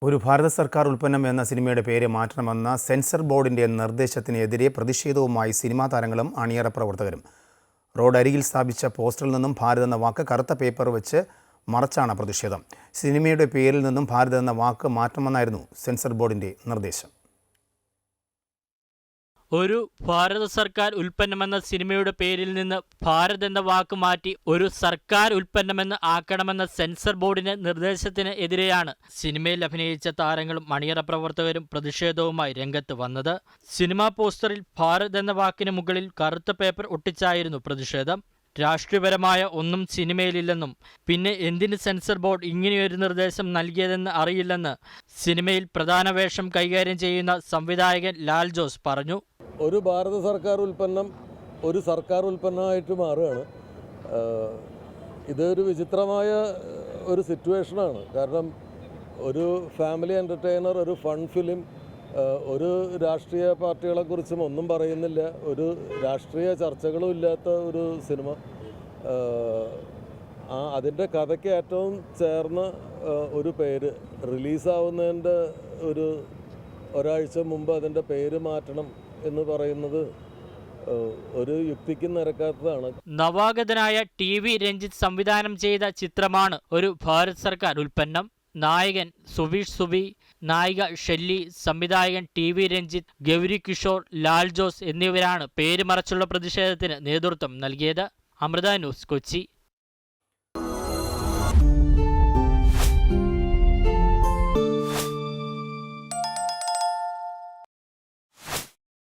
ഒരു ഭാരത സർക്കാർ ഉൽപ്പന്നം എന്ന സിനിമയുടെ പേര് മാറ്റണമെന്ന സെൻസർ ബോർഡിന്റെ നിർദ്ദേശത്തിനെതിരെ പ്രതിഷേധവുമായി സിനിമാ താരങ്ങളും അണിയറ പ്രവർത്തകരും. റോഡ് അരികിൽ സ്ഥാപിച്ച പോസ്റ്ററിൽ നിന്നും ഭാരത് എന്ന വാക്ക് കറുത്ത പേപ്പർ വെച്ച് മറച്ചാണ് പ്രതിഷേധം. സിനിമയുടെ പേരിൽ നിന്നും ഭാരത് എന്ന വാക്ക് മാറ്റണമെന്നായിരുന്നു സെൻസർ ബോർഡിന്റെ നിർദ്ദേശം. ഒരു ഭാരത സർക്കാർ ഉൽപ്പന്നമെന്ന സിനിമയുടെ പേരിൽ നിന്ന് ഭാരത് എന്ന വാക്ക് മാറ്റി ഒരു സർക്കാർ ഉൽപ്പന്നമെന്ന് ആക്കണമെന്ന സെൻസർ ബോർഡിന്റെ നിർദ്ദേശത്തിന് എതിരെയാണ് സിനിമയിൽ അഭിനയിച്ച താരങ്ങളും അണിയറ പ്രവർത്തകരും പ്രതിഷേധവുമായി രംഗത്ത് വന്നത്. സിനിമാ പോസ്റ്ററിൽ ഭാരത് എന്ന വാക്കിന് മുകളിൽ കറുത്ത പേപ്പർ ഒട്ടിച്ചായിരുന്നു പ്രതിഷേധം. രാഷ്ട്രീയപരമായ ഒന്നും സിനിമയിലില്ലെന്നും പിന്നെ എന്തിന് സെൻസർ ബോർഡ് ഇങ്ങനെയൊരു നിർദ്ദേശം നൽകിയതെന്ന് അറിയില്ലെന്ന് സിനിമയിൽ പ്രധാന വേഷം കൈകാര്യം ചെയ്യുന്ന സംവിധായകൻ ലാൽ ജോസ് പറഞ്ഞു. ഒരു ഭാരത സർക്കാർ ഉൽപ്പന്നം ഒരു സർക്കാർ ഉൽപ്പന്നമായിട്ട് മാറുകയാണ്. ഇതൊരു വിചിത്രമായ ഒരു സിറ്റുവേഷനാണ്. കാരണം ഒരു ഫാമിലി എൻ്റർടൈനർ, ഒരു ഫൺ ഫിലിം, ഒരു രാഷ്ട്രീയ പാർട്ടികളെക്കുറിച്ചും ഒന്നും പറയുന്നില്ല, ഒരു രാഷ്ട്രീയ ചർച്ചകളും ഇല്ലാത്ത ഒരു സിനിമ, അതിൻ്റെ കഥയ്ക്ക് ഏറ്റവും ചേർന്ന ഒരു പേര് റിലീസാവുന്നതിൻ്റെ ഒരാഴ്ച മുമ്പ് അതിൻ്റെ പേര് മാറ്റണം എന്ന് പറയുന്നത് ഒരു യുക്തിക്ക് നിരക്കാത്തതാണ്. നവാഗതനായ TV രഞ്ജിത്ത് സംവിധാനം ചെയ്ത ചിത്രമാണ് ഒരു ഭാരത് സർക്കാർ ഉൽപ്പന്നം. നായകൻ സുവീഷ് സുബി, നായിക ഷെല്ലി, സംവിധായകൻ TV രഞ്ജിത്ത്, ഗൗരി കിഷോർ, ലാൽ ജോസ് എന്നിവരാണ് പേര് മറച്ചുള്ള പ്രതിഷേധത്തിന് നേതൃത്വം നൽകിയത്. അമൃത ന്യൂസ്, കൊച്ചി.